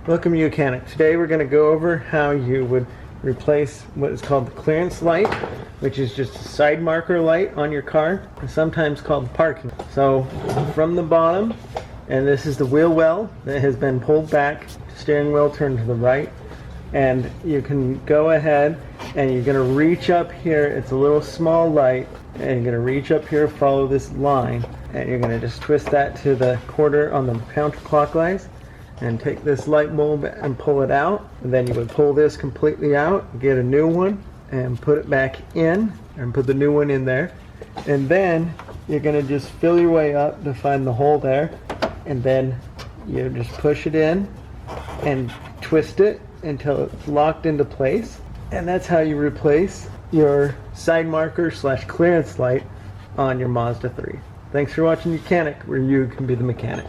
Welcome to YOUCANIC. Today we're going to go over how you would replace what is called the clearance light, which is just a side marker light on your car, sometimes called parking. So from the bottom, and this is the wheel well that has been pulled back, steering wheel turned to the right, and you can go ahead and you're going to reach up here. It's a little small light, and you're going to reach up here, follow this line, and you're going to just twist that to the quarter on the counterclockwise and take this light bulb and pull it out. And then you would pull this completely out, get a new one and put it back in, and put the new one in there. And then you're going to just fill your way up to find the hole there, and then you just push it in and twist it until it's locked into place. And that's how you replace your side marker / clearance light on your Mazda 3. Thanks for watching YOUCANIC, where you can be the mechanic.